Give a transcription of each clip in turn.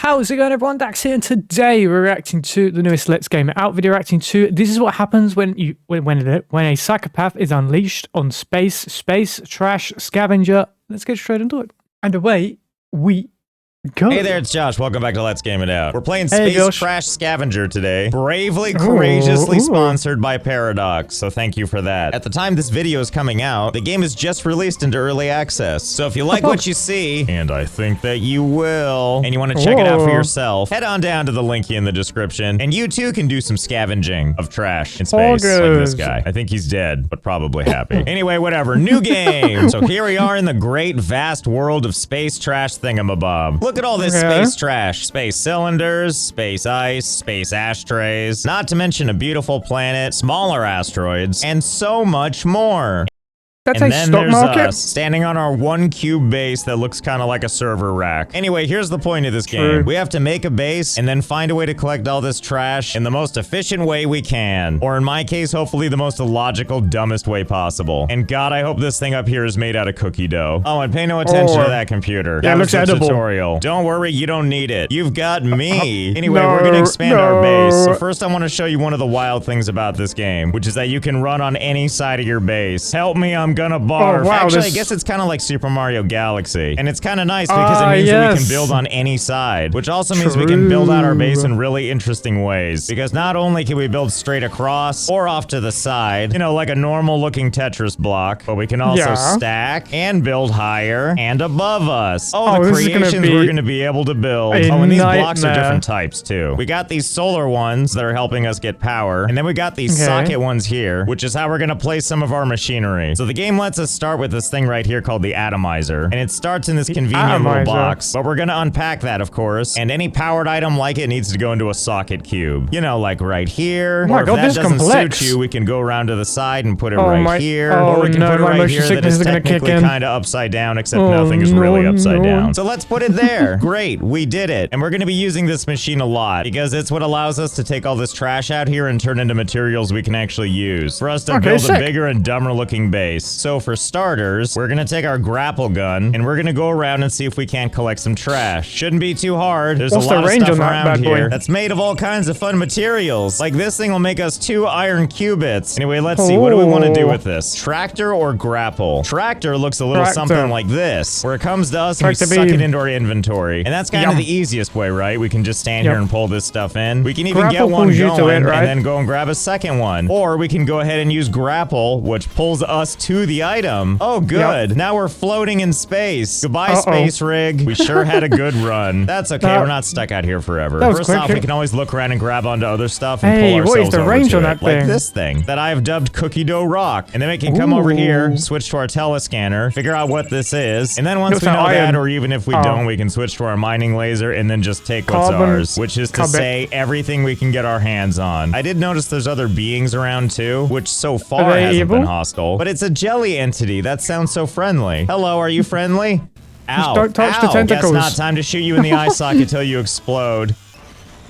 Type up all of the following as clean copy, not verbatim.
How's it going, everyone? Dax here, and today we're reacting to the newest Let's Game It Out video, reacting to this is what happens when a psychopath is unleashed on space trash scavenger. Let's get straight into it. And away we go. Hey there, it's Josh. Welcome back to Let's Game It Out. We're playing Space Trash Scavenger today. Bravely, courageously sponsored by Paradox, so thank you for that. At the time this video is coming out, the game is just released into early access. So if you like what you see, and I think that you will, and you want to check it out for yourself, head on down to the linky in the description, and you too can do some scavenging of trash in space, like this guy. I think he's dead, but probably happy. Anyway, whatever. New game! So here we are in the great, vast world of space trash thingamabob. Look at all this space trash. Space cylinders, space ice, space ashtrays, not to mention a beautiful planet, smaller asteroids, and so much more. That's and a then stock there's market? us standing on our 1-cube base that looks kind of like a server rack. Anyway, here's the point of this game. We have to make a base and then find a way to collect all this trash in the most efficient way we can. Or in my case, hopefully the most illogical, dumbest way possible. And God, I hope this thing up here is made out of cookie dough. Oh, and pay no attention to that computer. Yeah, That it was looks the edible. tutorial. Don't worry, you don't need it. You've got me. Anyway, we're gonna expand our base. So first I want to show you one of the wild things about this game, which is that you can run on any side of your base. Help me, I'm gonna barf. Wow, Actually, I guess it's kind of like Super Mario Galaxy. And it's kind of nice because it means we can build on any side, which also means we can build out our base in really interesting ways. Because not only can we build straight across or off to the side, you know, like a normal looking Tetris block, but we can also stack and build higher and above us. Oh, the creations we're going to be able to build. Oh, and these blocks are different types too. We got these solar ones that are helping us get power. And then we got these socket ones here, which is how we're going to place some of our machinery. So the game lets us start with this thing right here called the atomizer, and it starts in this convenient little box, but we're gonna unpack that, of course, and any powered item like it needs to go into a socket cube, you know, like right here. Or if that doesn't suit you, we can go around to the side and put it right here, or we can put it right here that is technically kind of upside down, except nothing is really upside down. So let's put it there. Great, we did it. And we're gonna be using this machine a lot because it's what allows us to take all this trash out here and turn into materials we can actually use for us to build a bigger and dumber looking base. So for starters, we're gonna take our grapple gun and we're gonna go around and see if we can't collect some trash. Shouldn't be too hard. There's a lot of stuff around here that's made of all kinds of fun materials. Like this thing will make us 2 iron cubits. Anyway, let's see. What do we want to do with this? Tractor or grapple? Tractor looks a little something like this, where it comes to us and we suck it into our inventory. And that's kind of the easiest way, right? We can just stand here and pull this stuff in. We can even get one going and then go and grab a second one. Or we can go ahead and use grapple, which pulls us to the item. Oh, good. Now we're floating in space. Goodbye, space rig. We sure had a good run. That's okay. We're not stuck out here forever. First off, we can always look around and grab onto other stuff and pull ourselves over to it. Like this thing that I've dubbed Cookie Dough Rock. And then we can come over here, switch to our telescanner, figure out what this is. And then once we know that, or even if we don't, we can switch to our mining laser and then just take what's ours, which is to say everything we can get our hands on. I did notice there's other beings around too, which so far hasn't been hostile, but it's a jelly entity. That sounds so friendly. Hello, are you friendly? Ow. Don't touch the tentacles. Guess not. Time to shoot you in the eye socket till you explode.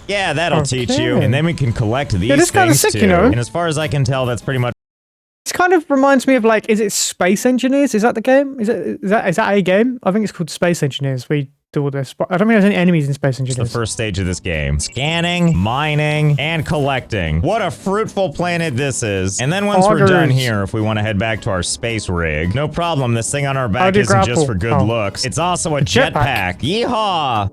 Yeah, that'll teach you. And then we can collect these things too. You know? And as far as I can tell, that's pretty much. This kind of reminds me of, like, is it Space Engineers? Is that the game? Is that a game? I think it's called Space Engineers. We do all this, but I don't think there's any enemies in Space Engineers. It's the first stage of this game. Scanning, mining, and collecting. What a fruitful planet this is. And then once we're done here, if we want to head back to our space rig, no problem. This thing on our back isn't just for good looks. It's also a jetpack. Yeehaw!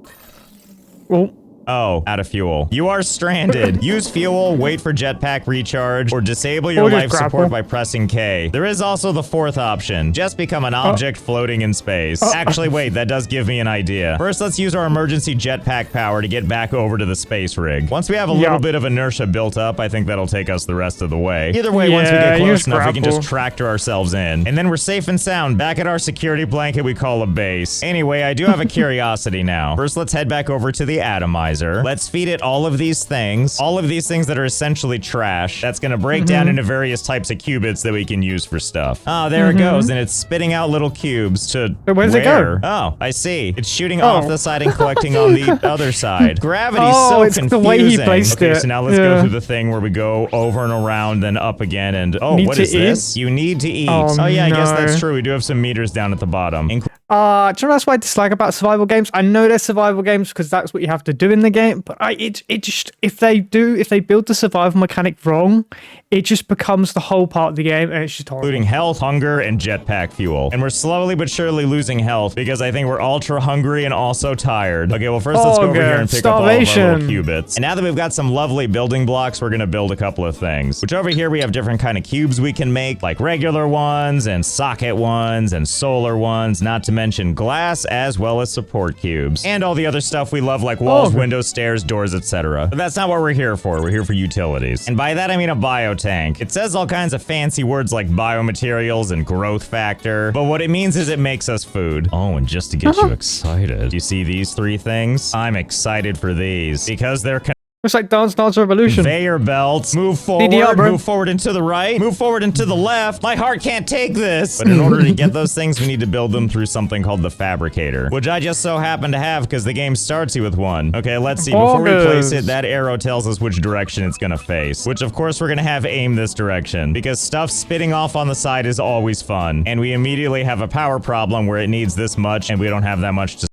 Oh, out of fuel. You are stranded. Use fuel, wait for jetpack recharge, or disable your life support by pressing K. There is also the fourth option. Just become an object floating in space. Actually, wait, that does give me an idea. First, let's use our emergency jetpack power to get back over to the space rig. Once we have a little bit of inertia built up, I think that'll take us the rest of the way. Either way, once we get close enough, we can just tractor ourselves in. And then we're safe and sound back at our security blanket we call a base. Anyway, I do have a curiosity now. First, let's head back over to the atomizer. Let's feed it all of these things that are essentially trash. That's gonna break down into various types of qubits that we can use for stuff. Oh, there it goes, and it's spitting out little cubes to where does it go? Oh, I see. It's shooting off the side and collecting on the other side. Gravity's so it's confusing. The way he placed it. So now let's go through the thing where we go over and around, then up again, and what is this? You need to eat. Oh yeah, I guess that's true. We do have some meters down at the bottom. Do you know that's what I dislike about survival games? I know they're survival games because that's what you have to do in the game, but it just if they build the survival mechanic wrong, it just becomes the whole part of the game, and it's just horrible. Including health, hunger, and jetpack fuel. And we're slowly but surely losing health because I think we're ultra hungry and also tired. Okay, well first let's go over here and pick up all of our little cubits. And now that we've got some lovely building blocks, we're gonna build a couple of things. Which over here we have different kind of cubes we can make, like regular ones and socket ones and solar ones, not to mention glass as well as support cubes. And all the other stuff we love like walls, windows, stairs, doors, etc. But that's not what we're here for. We're here for utilities. And by that I mean a biotank. It says all kinds of fancy words like biomaterials and growth factor, but what it means is it makes us food. Oh, and just to get you excited, you see these three things? I'm excited for these because they're it's like Dance Dance Revolution. Conveyor belts. Move forward, move forward and to the right, move forward and to the left. My heart can't take this. But in order to get those things, we need to build them through something called the Fabricator, which I just so happen to have because the game starts you with one. Okay, let's see. Before we place it, that arrow tells us which direction it's gonna face, which of course we're gonna have aim this direction because stuff spitting off on the side is always fun. And we immediately have a power problem where it needs this much and we don't have that much to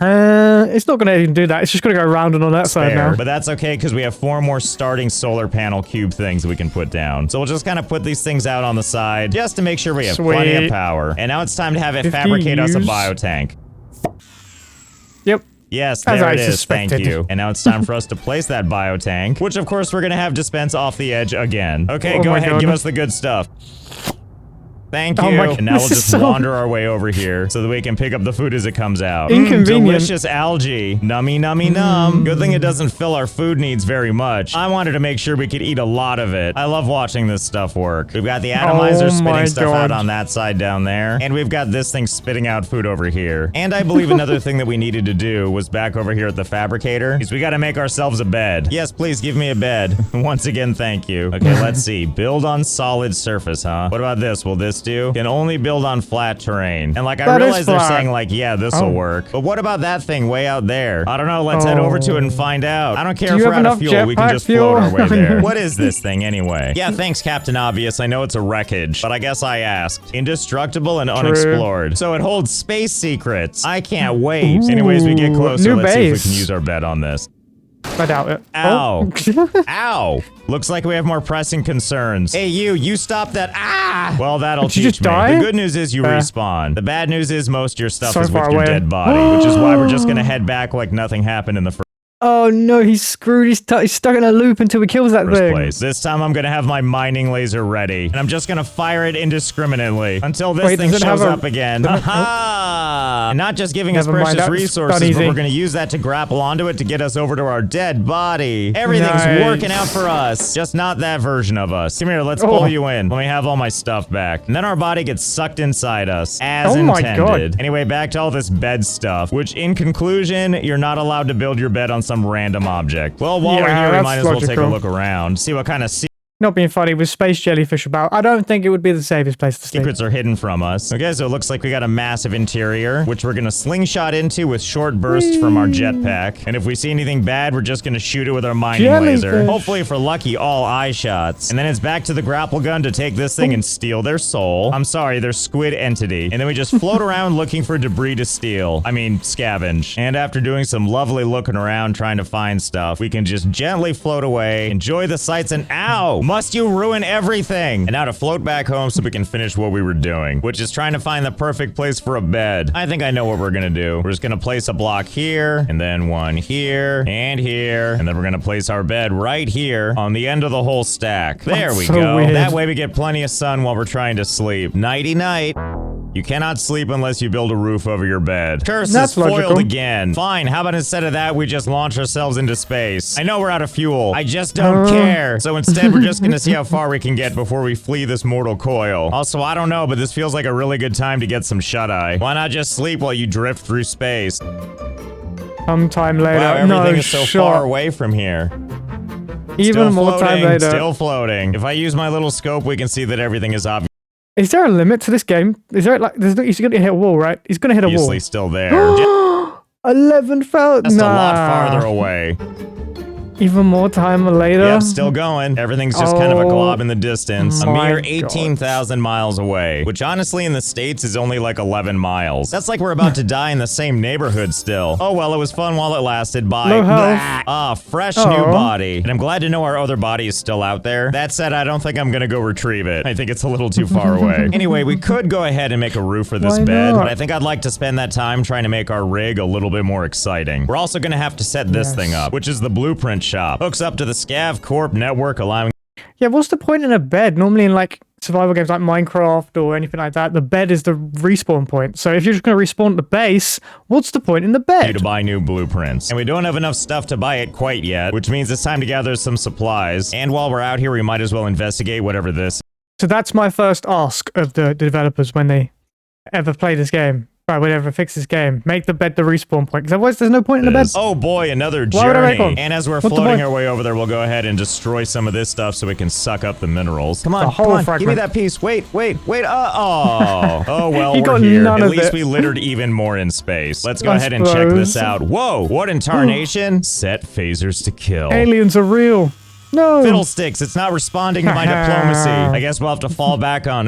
it's not going to even do that. It's just going to go around and on that side now. But that's okay because we have 4 more starting solar panel cube things we can put down. So we'll just kind of put these things out on the side just to make sure we have plenty of power. And now it's time to have it fabricate us a biotank. Yep. Yes, there it is. Thank you. And now it's time for us to place that biotank, which of course we're going to have dispense off the edge again. Okay, go ahead. Give us the good stuff. Thank you. And now we'll just wander our way over here so that we can pick up the food as it comes out. Inconvenient. Delicious algae. Nummy, nummy, num. Good thing it doesn't fill our food needs very much. I wanted to make sure we could eat a lot of it. I love watching this stuff work. We've got the atomizer spitting stuff out on that side down there. And we've got this thing spitting out food over here. And I believe another thing that we needed to do was back over here at the Fabricator is we got to make ourselves a bed. Yes, please give me a bed. Once again, thank you. Okay, let's see. Build on solid surface, huh? What about this? Will this do? Can only build on flat terrain. And like I realize they're saying like, yeah, this will work. But what about that thing way out there? I don't know. Let's head over to it and find out. I don't care if we're out of fuel. We can just float our way there. What is this thing anyway? Yeah, thanks, Captain Obvious. I know it's a wreckage, but I guess I asked. Indestructible and unexplored. So it holds space secrets. I can't wait. Anyways, we get closer. Let's see if we can use our bed on this. I doubt it. Ow. Ow. Looks like we have more pressing concerns. Hey, you stop that. Ah! Well, that'll teach me. Just die? The good news is you respawn. The bad news is most of your stuff is with your dead body, which is why we're just gonna head back like nothing happened in the first Oh no, he's screwed. He's stuck in a loop until he kills that thing. place. This time I'm gonna have my mining laser ready, and I'm just gonna fire it indiscriminately until this thing shows up again. Aha! Not just giving us precious resources, but we're gonna use that to grapple onto it to get us over to our dead body. Everything's working out for us, just not that version of us. Come here, let's pull you in. Let me have all my stuff back. And then our body gets sucked inside us, as intended. My God. Anyway, back to all this bed stuff, which in conclusion, you're not allowed to build your bed on some random object. Well, while we're here, we might as well take a look around, see what kind of not being funny with space jellyfish about. I don't think it would be the safest place to sleep. Secrets are hidden from us. Okay, so it looks like we got a massive interior, which we're gonna slingshot into with short bursts from our jetpack. And if we see anything bad, we're just gonna shoot it with our mining laser. Hopefully, if we're lucky, all eye shots. And then it's back to the grapple gun to take this thing and steal their soul. I'm sorry, their squid entity. And then we just float around looking for debris to steal. I mean, scavenge. And after doing some lovely looking around trying to find stuff, we can just gently float away, enjoy the sights, and ow! Must you ruin everything? And now to float back home so we can finish what we were doing, which is trying to find the perfect place for a bed. I think I know what we're gonna do. We're just gonna place a block here, and then one here, and here, and then we're gonna place our bed right here on the end of the whole stack. There we go. Weird. That way we get plenty of sun while we're trying to sleep. Nighty night. You cannot sleep unless you build a roof over your bed. Curse is foiled again. Fine, how about instead of that, we just launch ourselves into space? I know we're out of fuel. I just don't care. So instead, we're just gonna see how far we can get before we flee this mortal coil. Also, I don't know, but this feels like a really good time to get some shut-eye. Why not just sleep while you drift through space? Sometime later. Wow, everything is so far away from here. Even more time later. Still floating. If I use my little scope, we can see that everything is obvious. Is there a limit to this game? Is there like he's gonna hit a wall, right? He's gonna hit a wall. Obviously still there. 11,000. That's a lot farther away. Even more time later. Yep, still going. Everything's just kind of a glob in the distance. A mere 18,000 miles away, which honestly in the States is only like 11 miles. That's like we're about to die in the same neighborhood still. Oh well, it was fun while it lasted. Bye. Low health. Fresh new body. And I'm glad to know our other body is still out there. That said, I don't think I'm gonna go retrieve it. I think it's a little too far away. Anyway, we could go ahead and make a roof for this bed, but I think I'd like to spend that time trying to make our rig a little bit more exciting. We're also gonna have to set this thing up, which is the blueprint shop. Hooks up to the Scav Corp network, allowing... Yeah, what's the point in a bed? Normally in like survival games like Minecraft or anything like that, the bed is the respawn point. So if you're just going to respawn at the base, what's the point in the bed? To buy new blueprints. And we don't have enough stuff to buy it quite yet, which means it's time to gather some supplies. And while we're out here, we might as well investigate whatever this is. So that's my first ask of the developers when they ever play this game. Right, whatever, fix this game. Make the bed the respawn point, because otherwise there's no point in the bed. Oh boy, another journey. And as we're floating our way over there, we'll go ahead and destroy some of this stuff so we can suck up the minerals. Come on, give me that piece. Wait. Oh, well, we're here. At least we littered even more in space. Let's go ahead and check this out. Whoa, what in tarnation? Set phasers to kill. Aliens are real. No. Fiddlesticks, it's not responding to my diplomacy. I guess we'll have to fall back on,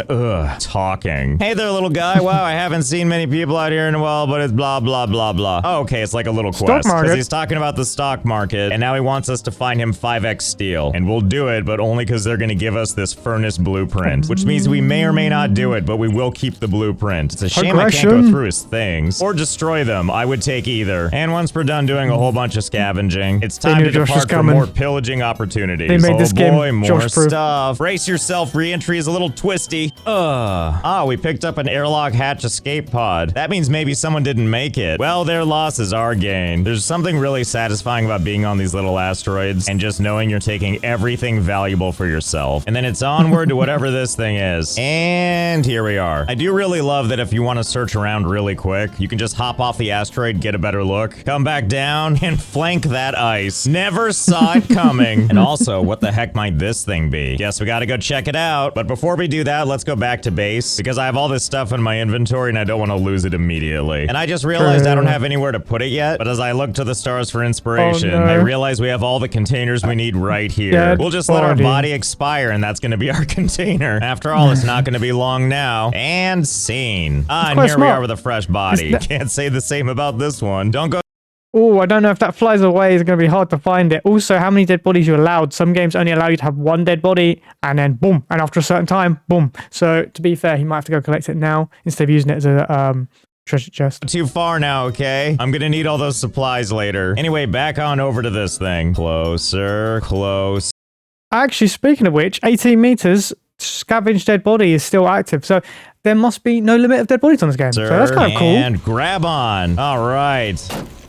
talking. Hey there, little guy. Wow, I haven't seen many people out here in a while, but it's blah, blah, blah, blah. Oh, okay, it's like a little quest. Because he's talking about the stock market, and now he wants us to find him 5x steel. And we'll do it, but only because they're going to give us this furnace blueprint. Which means we may or may not do it, but we will keep the blueprint. It's a shame I can't go through his things. Or destroy them. I would take either. And once we're done doing a whole bunch of scavenging, it's time to depart for more pillaging opportunities. They made this game more stuff. Brace yourself, re-entry is a little twisty. We picked up an airlock hatch escape pod. That means maybe someone didn't make it. Well, their loss is our gain. There's something really satisfying about being on these little asteroids and just knowing you're taking everything valuable for yourself. And then it's onward to whatever this thing is. And here we are. I do really love that if you want to search around really quick, you can just hop off the asteroid, get a better look, come back down, and flank that ice. Never saw it coming. And also, what the heck might this thing be? Guess we gotta go check it out. But before we do that, let's go back to base because I have all this stuff in my inventory and I don't want to lose it immediately. And I just realized I don't have anywhere to put it yet. But as I look to the stars for inspiration, I realize we have all the containers we need right here. We'll just let our body expire and that's gonna be our container. After all, it's not gonna be long now. And scene. And here we are with a fresh body. Can't say the same about this one. Don't go. Oh, I don't know if that flies away. It's going to be hard to find it. Also, how many dead bodies you're allowed. Some games only allow you to have one dead body, and then boom. And after a certain time, boom. So, to be fair, he might have to go collect it now instead of using it as a treasure chest. Too far now, okay? I'm going to need all those supplies later. Anyway, back on over to this thing. Closer, close. Actually, speaking of which, 18 meters, scavenged dead body is still active. So, there must be no limit of dead bodies on this game. So, that's kind of cool. And grab on. All right.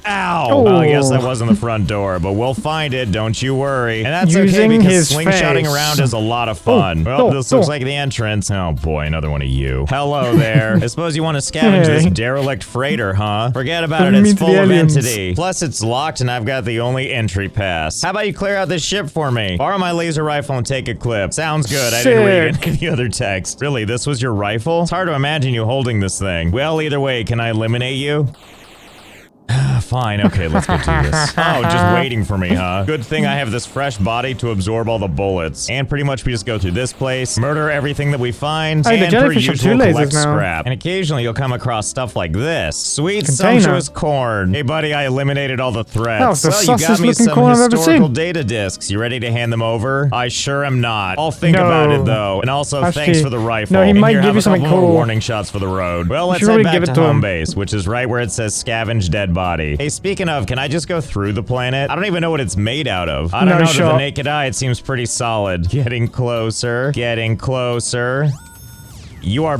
Ow! Oh, I guess that wasn't the front door, but we'll find it, don't you worry. And that's okay because slingshotting around is a lot of fun. Well, this looks like the entrance. Oh boy, another one of you. Hello there. I suppose you want to scavenge this derelict freighter, huh? Forget about it, it's full of entity. Plus it's locked and I've got the only entry pass. How about you clear out this ship for me? Borrow my laser rifle and take a clip. Sounds good, I didn't read any of the other text. Really, this was your rifle? It's hard to imagine you holding this thing. Well, either way, can I eliminate you? Fine, okay, let's go do this. Oh, just waiting for me, huh? Good thing I have this fresh body to absorb all the bullets. And pretty much we just go to this place, murder everything that we find, and per usual collect scrap. And occasionally you'll come across stuff like this. Sweet, sumptuous corn. Hey buddy, I eliminated all the threats. Well, you got me some historical data discs. You ready to hand them over? I sure am not. I'll think about it though. And also, thanks for the rifle. No, he might give you something cool. Warning shots for the road. Well, let's head back to home base, which is right where it says scavenge dead body. Hey, speaking of, can I just go through the planet? I don't even know what it's made out of. I don't know, to the naked eye, it seems pretty solid. Getting closer. Getting closer. You are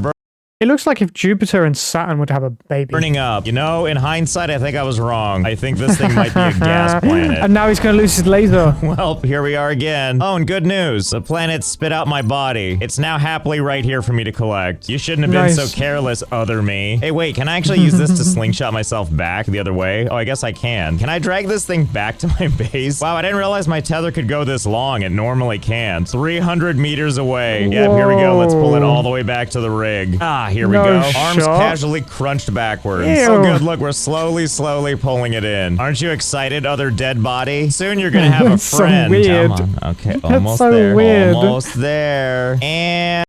It looks like if Jupiter and Saturn would have a baby. Burning up. You know, in hindsight, I think I was wrong. I think this thing might be a gas planet. And now he's gonna lose his laser. Well, here we are again. Oh, and good news. The planet spit out my body. It's now happily right here for me to collect. You shouldn't have been so careless, other me. Hey, wait, can I actually use this to slingshot myself back the other way? Oh, I guess I can. Can I drag this thing back to my base? Wow, I didn't realize my tether could go this long. It normally can. 300 meters away. Yep, here we go. Let's pull it all the way back to the rig. Ah, here we go. Arms casually crunched backwards. Ew. Oh, good. Look, we're slowly pulling it in. Aren't you excited, other dead body? Soon you're gonna have a friend. So weird. Come on. Okay, That's almost so there. weird. Almost there. And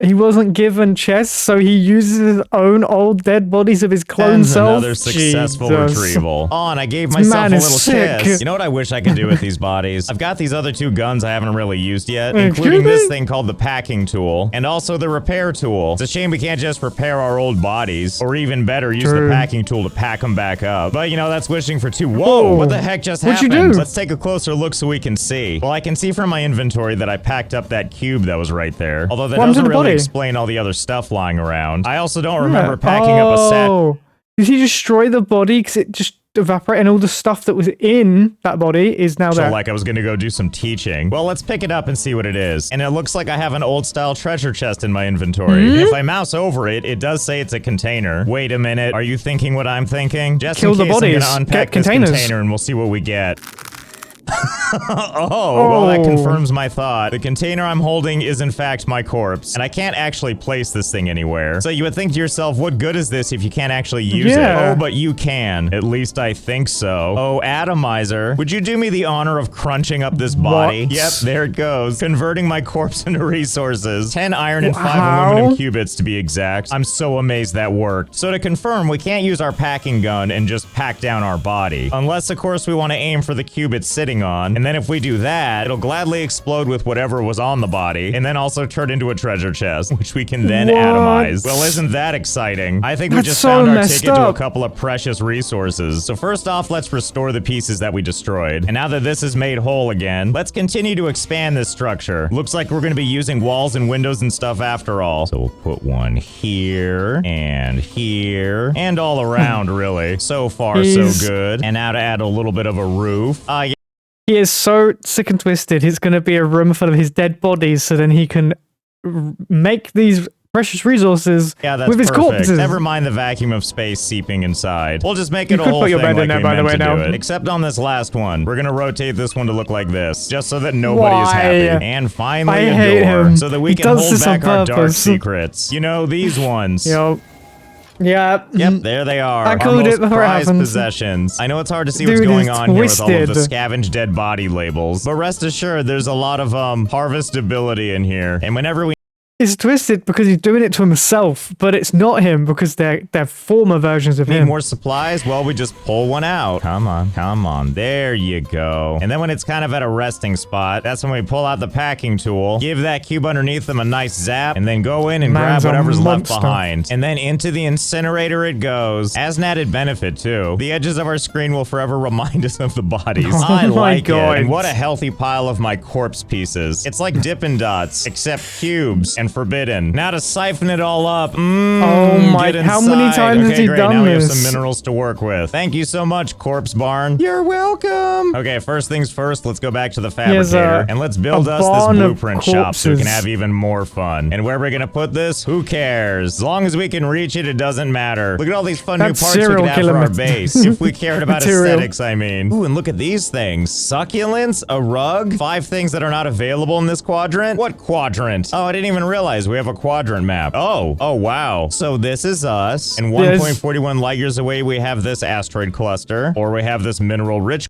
he wasn't given chests, so he uses his own old dead bodies of his clone self. Another successful retrieval. Oh, and I gave myself a little kiss. You know what I wish I could do with these bodies? I've got these other 2 guns I haven't really used yet, including this thing called the packing tool, and also the repair tool. It's a shame we can't just repair our old bodies, or even better, use the packing tool to pack them back up. But, you know, that's wishing for 2. Whoa, what the heck just happened? What'd you do? Let's take a closer look so we can see. Well, I can see from my inventory that I packed up that cube that was right there. Although that doesn't really explain all the other stuff lying around. I also don't remember packing up a set. Did he destroy the body because it just evaporated and all the stuff that was in that body is now there? Like I was gonna go do some teaching. Well, let's pick it up and see what it is. And it looks like I have an old style treasure chest in my inventory. If I mouse over it, it does say it's a container. Wait a minute. Are you thinking what I'm thinking? Just Kill in case, the bodies. I'm gonna unpack this container and we'll see what we get. Well, that confirms my thought. The container I'm holding is in fact my corpse, and I can't actually place this thing anywhere. So you would think to yourself, what good is this if you can't actually use it? Oh, but you can. At least I think so. Oh, Atomizer, would you do me the honor of crunching up this body? Yep, there it goes. Converting my corpse into resources. 10 iron and 5 aluminum qubits to be exact. I'm so amazed that worked. So to confirm, we can't use our packing gun and just pack down our body. Unless, of course, we want to aim for the qubit sitting on, and then if we do that, it'll gladly explode with whatever was on the body, and then also turn into a treasure chest, which we can then atomize. Well, isn't that exciting? I think we just found our ticket to a couple of precious resources. So first off, let's restore the pieces that we destroyed. And now that this is made whole again, let's continue to expand this structure. Looks like we're gonna be using walls and windows and stuff after all. So we'll put one here, and all around, really. So far, so good. And now to add a little bit of a roof. He is so sick and twisted. It's going to be a room full of his dead bodies so then he can make these precious resources with his corpses. Never mind the vacuum of space seeping inside. We'll just make it a whole thing like we meant to do it. Except on this last one. We're going to rotate this one to look like this, just so that nobody is happy. And finally a door, so that we can hold back our dark secrets. You know, these ones. Yep, there they are. I called it before it happened. Possessions. I know it's hard to see what's going on here with all of the scavenged dead body labels, but rest assured there's a lot of harvestability in here. And whenever we It's twisted because he's doing it to himself, but it's not him because they're former versions of him. Need more supplies? Well, we just pull one out. Come on. There you go. And then when it's kind of at a resting spot, that's when we pull out the packing tool, give that cube underneath them a nice zap, and then go in and grab whatever's left behind. And then into the incinerator it goes. As an added benefit, too, the edges of our screen will forever remind us of the bodies. I like it. And what a healthy pile of my corpse pieces. It's like Dippin' Dots, except cubes and forbidden. Now to siphon it all up. Oh my, how many times has he done now this? We have some minerals to work with. Thank you so much, Corpse Barn. You're welcome. Okay, first things first, let's go back to the fabricator and let's build us this blueprint shop so we can have even more fun. And where we're gonna put this, who cares? As long as we can reach it, it doesn't matter. Look at all these fun new parts we can have for our base. If we cared about aesthetics, I mean. Ooh, and look at these things. Succulents, a rug, 5 things that are not available in this quadrant. What quadrant? Oh, I didn't even realize we have a quadrant map. Oh wow. So this is us, and 1.41 light years away we have this asteroid cluster, or we have this mineral rich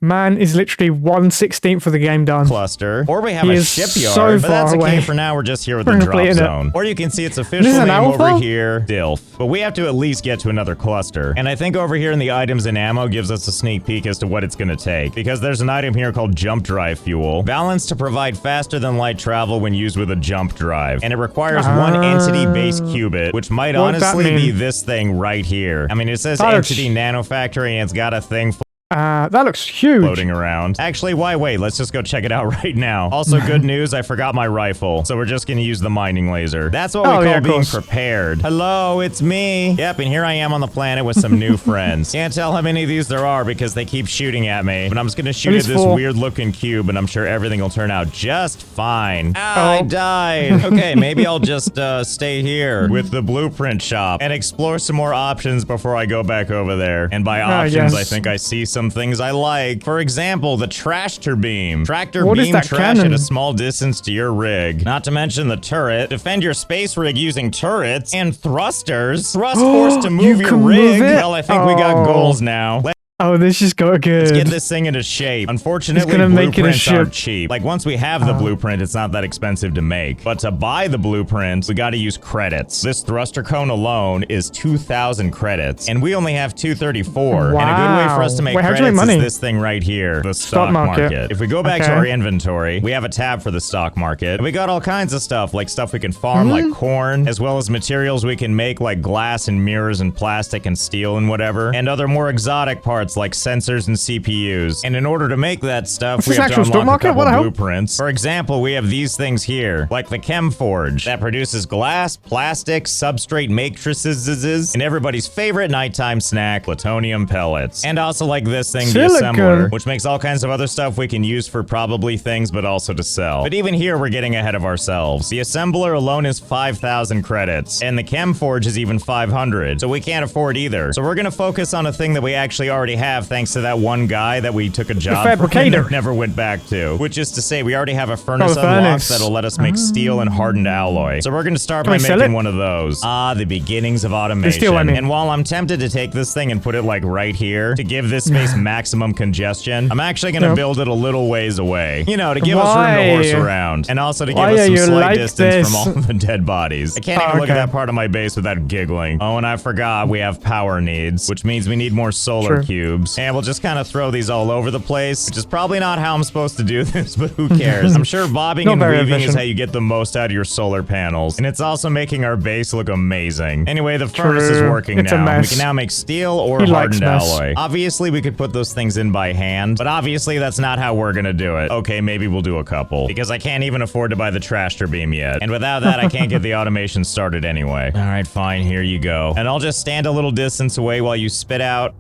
Man is literally 1/16 of the game done. Cluster. Or we have a shipyard, but that's okay for now. We're just here with the drop zone. Or you can see its official name over here, Dilf. But we have to at least get to another cluster. And I think over here in the items and ammo gives us a sneak peek as to what it's going to take. Because there's an item here called jump drive fuel. Balanced to provide faster than light travel when used with a jump drive. And it requires one entity base qubit, which might honestly be this thing right here. I mean, it says entity nanofactory and it's got a thing that looks huge. Floating around. Actually, why wait? Let's just go check it out right now. Also, good news, I forgot my rifle, so we're just gonna use the mining laser. That's what we call being prepared. Hello, it's me. Yep, and here I am on the planet with some new friends. Can't tell how many of these there are because they keep shooting at me, but I'm just gonna shoot at this weird-looking cube, and I'm sure everything will turn out just fine. I died. Okay, maybe I'll just stay here with the blueprint shop and explore some more options before I go back over there. And by options, I think I see some some things I like. For example, the tractor beam. Tractor What is beam that trash cannon? at a small distance to your rig. Not to mention the turret. Defend your space rig using turrets and thrusters. Thrust force to move your can rig. move it? Well, I think we got goals now. Oh, this just got good. Let's get this thing into shape. Unfortunately, gonna make it a blueprints aren't ship. cheap. Like, once we have the blueprint, it's not that expensive to make. But to buy the blueprint, we gotta use credits. This thruster cone alone is 2,000 credits, and we only have 234. Wow. And a good way for us to make Wait, how'd you credits make money? is this thing right here, the stock market. If we go back to our inventory, we have a tab for the stock market. And we got all kinds of stuff, like stuff we can farm, like corn, as well as materials we can make, like glass and mirrors and plastic and steel and whatever, and other more exotic parts like sensors and CPUs. And in order to make that stuff, we have to unlock a couple blueprints. For example, we have these things here, like the Chem Forge, that produces glass, plastic, substrate matrices, and everybody's favorite nighttime snack, plutonium pellets. And also like this thing, the assembler, which makes all kinds of other stuff we can use for probably things, but also to sell. But even here, we're getting ahead of ourselves. The assembler alone is 5,000 credits, and the Chem Forge is even 500, so we can't afford either. So we're gonna focus on a thing that we actually already have, thanks to that one guy that we took a job from and never went back to. Which is to say, we already have a furnace unlocked that'll let us make steel and hardened alloy. So we're gonna start by making one of those. Ah, the beginnings of automation. Steel, I mean. And while I'm tempted to take this thing and put it like right here to give this space maximum congestion, I'm actually gonna build it a little ways away. You know, to give us room to horse around. And also to give us some slight distance from all the dead bodies. I can't even look at that part of my base without giggling. Oh, and I forgot we have power needs, which means we need more solar cubes. And we'll just kind of throw these all over the place, which is probably not how I'm supposed to do this, but who cares? I'm sure bobbing and weaving is how you get the most out of your solar panels. And it's also making our base look amazing. Anyway, the furnace is working now. We can now make steel or hardened alloy. Obviously, we could put those things in by hand, but obviously that's not how we're gonna do it. Okay, maybe we'll do a couple, because I can't even afford to buy the tractor beam yet. And without that, I can't get the automation started anyway. All right, fine, here you go. And I'll just stand a little distance away while you spit out.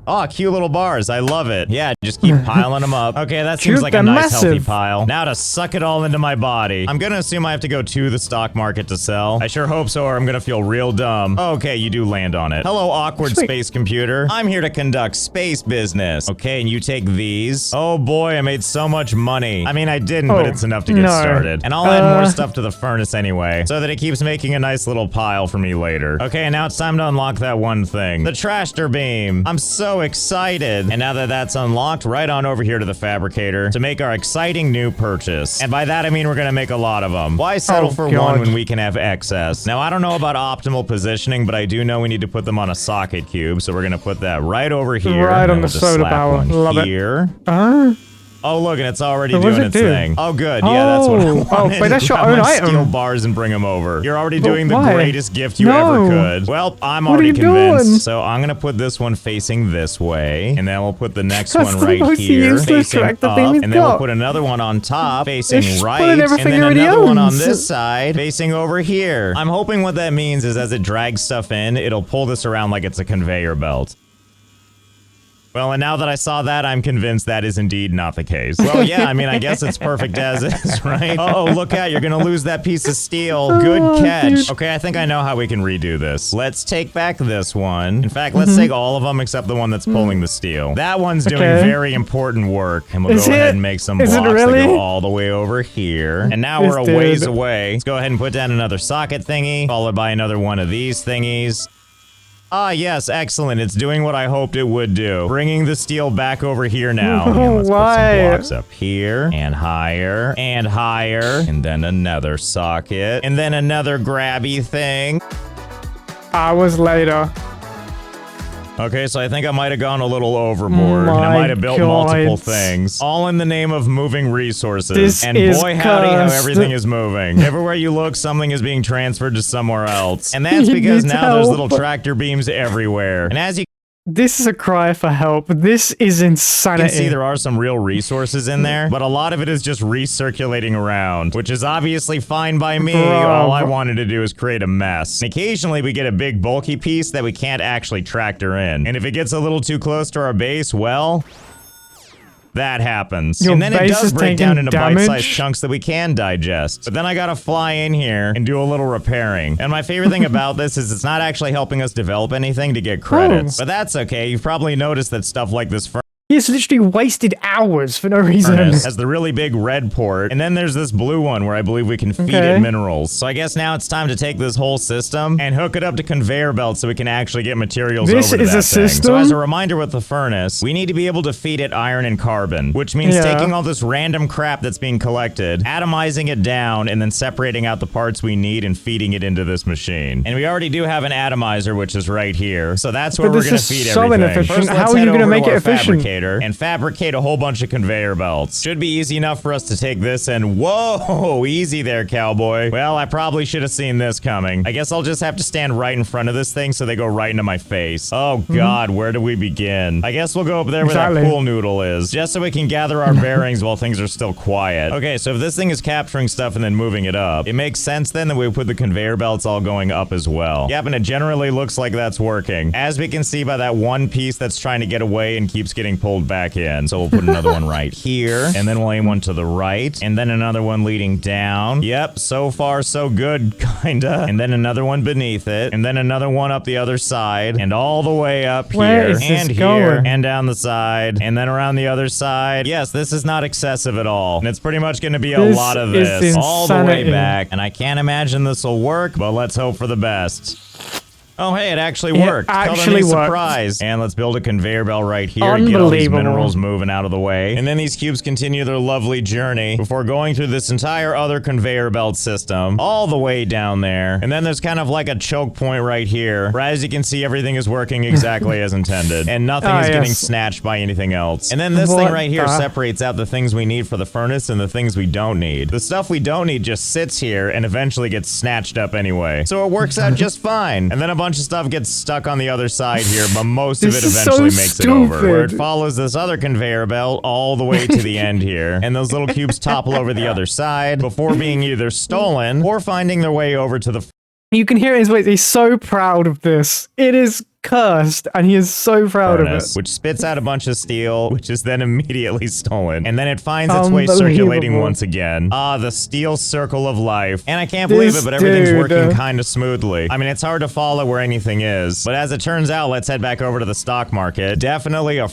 Oh, cute little bars. I love it. Yeah, just keep piling them up. Okay, that seems like a nice, healthy pile. Now to suck it all into my body. I'm gonna assume I have to go to the stock market to sell. I sure hope so, or I'm gonna feel real dumb. Okay, you do land on it. Hello, awkward space computer. I'm here to conduct space business. Okay, and you take these. Oh boy, I made so much money. I mean, I didn't, but it's enough to get started. And I'll add more stuff to the furnace anyway, so that it keeps making a nice little pile for me later. Okay, and now it's time to unlock that one thing. The tractor beam. I'm so excited. And now that that's unlocked, right on over here to the fabricator to make our exciting new purchase. And by that, I mean we're gonna make a lot of them. Why settle for one when we can have excess? Now, I don't know about optimal positioning, but I do know we need to put them on a socket cube. So we're gonna put that right over here. Right on the soda power. Love it. Oh, look, and it's already doing its thing. Oh, good. Yeah, that's what I wanted. Oh, but that's your own item. Steel bars and bring them over. You're already doing the greatest gift you ever could. Well, I'm already convinced. So I'm going to put this one facing this way. And then we'll put the next one right here facing up. And then we'll put another one on top facing right. And then another one on this side facing over here. I'm hoping what that means is as it drags stuff in, it'll pull this around like it's a conveyor belt. Well, and now that I saw that, I'm convinced that is indeed not the case. Well, yeah, I mean, I guess it's perfect as is, right? Oh, look out, you're gonna lose that piece of steel. Good catch. Okay, I think I know how we can redo this. Let's take back this one. In fact, let's take all of them except the one that's pulling the steel. That one's doing very important work. And we'll go ahead and make some blocks that go all the way over here. And now we're a ways away. Let's go ahead and put down another socket thingy, followed by another one of these thingies. Ah, yes, excellent. It's doing what I hoped it would do. Bringing the steel back over here now. And let's put some blocks up here, and higher, and then another socket, and then another grabby thing. Hours later. Okay, so I think I might have gone a little overboard. And I might have built multiple things. All in the name of moving resources. And boy howdy how everything is moving. Everywhere you look, something is being transferred to somewhere else. And that's because now there's little tractor beams everywhere. And as you This is a cry for help. This is insanity. You can see there are some real resources in there, but a lot of it is just recirculating around, which is obviously fine by me. All I wanted to do is create a mess. And occasionally we get a big bulky piece that we can't actually tractor in. And if it gets a little too close to our base, well, that happens. Your and then it base does is break taking down into bite-sized damage? chunks that we can digest. But then I gotta fly in here and do a little repairing. And my favorite thing about this is it's not actually helping us develop anything to get credits. But that's okay. You've probably noticed that stuff like this He's literally wasted hours for no reason. has the really big red port, and then there's this blue one where I believe we can feed it minerals. So I guess now it's time to take this whole system and hook it up to conveyor belts so we can actually get materials over to that thing. System? So as a reminder with the furnace, we need to be able to feed it iron and carbon, which means taking all this random crap that's being collected, atomizing it down, and then separating out the parts we need and feeding it into this machine. And we already do have an atomizer, which is right here. So that's where we're going to feed everything. Inefficient. How are you going to make it efficient? And fabricate a whole bunch of conveyor belts. Should be easy enough for us to take this and whoa, easy there, cowboy. Well, I probably should have seen this coming. I guess I'll just have to stand right in front of this thing so they go right into my face. Oh God, where do we begin? I guess we'll go up there where that pool noodle is, just so we can gather our bearings while things are still quiet. Okay, so if this thing is capturing stuff and then moving it up, it makes sense then that we put the conveyor belts all going up as well. Yep, and it generally looks like that's working. As we can see by that one piece that's trying to get away and keeps getting pulled back in. So we'll put another one right here, and then we'll aim one to the right, and then another one leading down. Yep, so far so good, kinda. And then another one beneath it, and then another one up the other side, and all the way up here, and here, and down the side, and then around the other side. Yes, this is not excessive at all, and it's pretty much going to be a lot of this all the way back, and I can't imagine this will work, but let's hope for the best. Oh, hey, it actually worked. Totally surprise. And let's build a conveyor belt right here to get all these minerals moving out of the way. And then these cubes continue their lovely journey before going through this entire other conveyor belt system all the way down there. And then there's kind of like a choke point right here, where as you can see, everything is working exactly as intended. And nothing is getting snatched by anything else. And then this thing right here separates out the things we need for the furnace and the things we don't need. The stuff we don't need just sits here and eventually gets snatched up anyway. So it works out just fine. And then a bunch of stuff gets stuck on the other side here, but most of it eventually makes it over. Where it follows this other conveyor belt all the way to the end here. And those little cubes topple over the other side before being either stolen or finding their way over to the... You can hear his voice. He's so proud of this. It is cursed, and he is so proud of it. Which spits out a bunch of steel, which is then immediately stolen. And then it finds its way circulating once again. Ah, the steel circle of life. And I can't believe it, but everything's working kind of smoothly. I mean, it's hard to follow where anything is. But as it turns out, let's head back over to the stock market. Definitely a...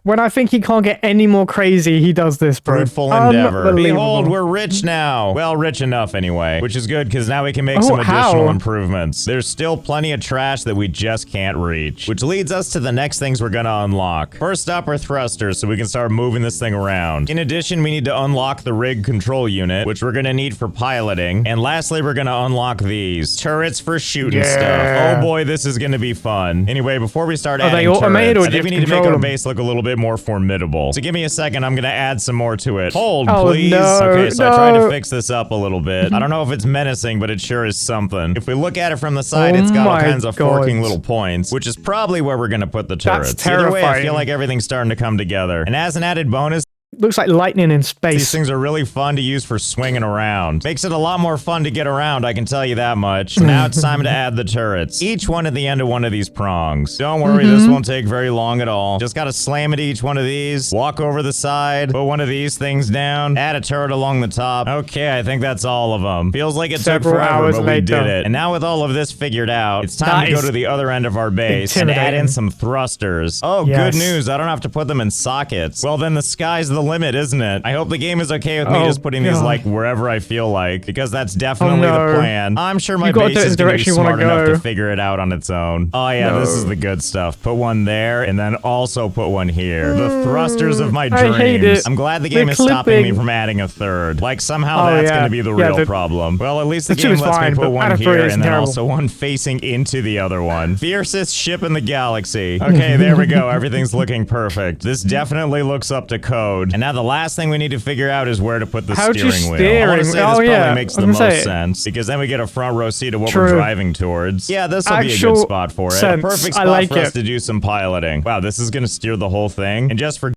When I think he can't get any more crazy, he does this, bro. Fruitful endeavor. Behold, we're rich now. Well, rich enough anyway, which is good because now we can make some additional improvements. There's still plenty of trash that we just can't reach, which leads us to the next things we're gonna unlock. First up are thrusters, so we can start moving this thing around. In addition, we need to unlock the rig control unit, which we're gonna need for piloting. And lastly, we're gonna unlock these turrets for shooting stuff. Oh boy, this is gonna be fun. Anyway, before we start adding turrets, I think we need to make our base look a little bit more formidable. So give me a second, I'm gonna add some more to it. Hold, please. Okay, so I tried to fix this up a little bit. I don't know if it's menacing, but it sure is something. If we look at it from the side, it's got all kinds of forking little points, which is probably where we're gonna put the turrets. That's terrifying. Either way, I feel like everything's starting to come together. And as an added bonus, looks like lightning in space. These things are really fun to use for swinging around. Makes it a lot more fun to get around, I can tell you that much. So now it's time to add the turrets. Each one at the end of one of these prongs. Don't worry, this won't take very long at all. Just gotta slam at each one of these, walk over the side, put one of these things down, add a turret along the top. Okay, I think that's all of them. Feels like it took forever, but we did it. And now with all of this figured out, it's time to go to the other end of our base and add in some thrusters. Oh, good news. I don't have to put them in sockets. Well, then the sky's the limit, isn't it? I hope the game is okay with me just putting these like wherever I feel like, because that's definitely the plan. I'm sure my base is going to be smart enough to figure it out on its own. Oh yeah, this is the good stuff. Put one there, and then also put one here. The thrusters of my dreams. I'm glad the game is stopping me from adding a third. Like somehow that's going to be the real problem. Well, at least the game lets me put one here, and then also one facing into the other one. Fiercest ship in the galaxy. Okay, there we go. Everything's looking perfect. This definitely looks up to code. And now the last thing we need to figure out is where to put the steering wheel. I want to say this probably makes the most sense, because then we get a front row seat of what we're driving towards. Yeah, this will be a good spot for it. A perfect spot for us to do some piloting. Wow, this is going to steer the whole thing. And just for...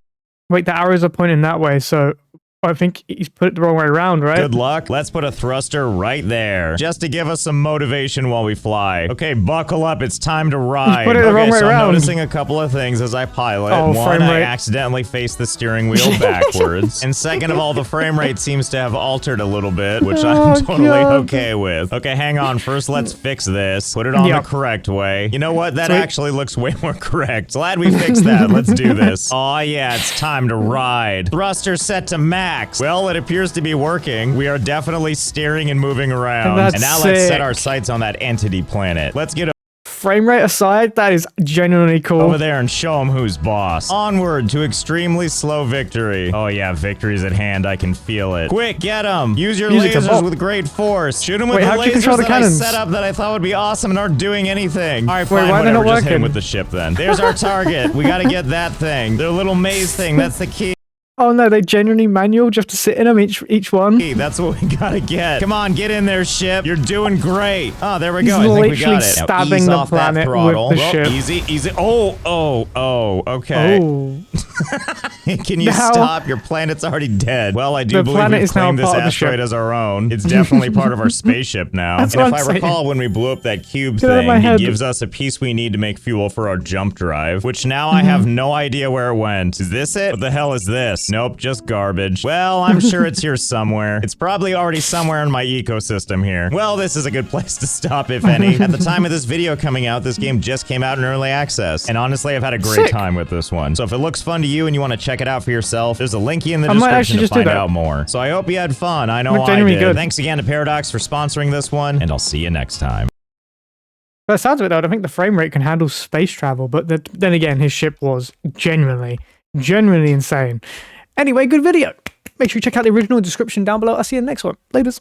Wait, the arrows are pointing that way, so I think he's put it the wrong way around, right? Good luck. Let's put a thruster right there, just to give us some motivation while we fly. Okay, buckle up. It's time to ride. Put it the wrong way so around. I'm noticing a couple of things as I pilot. Oh, One, I rate. accidentally faced the steering wheel backwards. And second of all, the frame rate seems to have altered a little bit, which I'm totally okay with. Okay, hang on. First, let's fix this. Put it on the correct way. You know what? That actually looks way more correct. Glad we fixed that. Let's do this. Oh yeah, it's time to ride. Thruster set to max. Well, it appears to be working. We are definitely steering and moving around. And now let's set our sights on that entity planet. Let's get a frame rate aside, that is genuinely cool. over there and show them who's boss. Onward to extremely slow victory. Oh yeah, victory's at hand. I can feel it. Quick, get him. Use your lasers with great force. Shoot him with the lasers that I set up that I thought would be awesome and aren't doing anything. All right, fine, whatever. Just hit him with the ship then. There's our target. We gotta get that thing. Their little maze thing. That's the key. Oh no, they genuinely manual just to sit in them each one. Hey, that's what we gotta get. Come on, get in there, ship. You're doing great. Oh, there we go. He's I think we got it. Stabbing the planet with the ship. Easy, easy. Oh, okay. Oh. Can you stop? Your planet's already dead. Well, I do believe we've claimed this asteroid as our own. It's definitely part of our spaceship now. And if I recall, when we blew up that cube thing, it gives us a piece we need to make fuel for our jump drive, which now I have no idea where it went. Is this it? What the hell is this? Nope, just garbage. Well, I'm sure it's here somewhere. It's probably already somewhere in my ecosystem here. Well, this is a good place to stop, if any. At the time of this video coming out, this game just came out in early access. And honestly, I've had a great time with this one. So if it looks fun to you and you want to check it out for yourself, there's a linky in the description to find out more. So I hope you had fun. I know I did. Thanks again to Paradox for sponsoring this one, and I'll see you next time. By the sounds of it, though, I don't think the frame rate can handle space travel, but then again, his ship was genuinely insane. Anyway, good video. Make sure you check out the original description down below. I'll see you in the next one. Laters.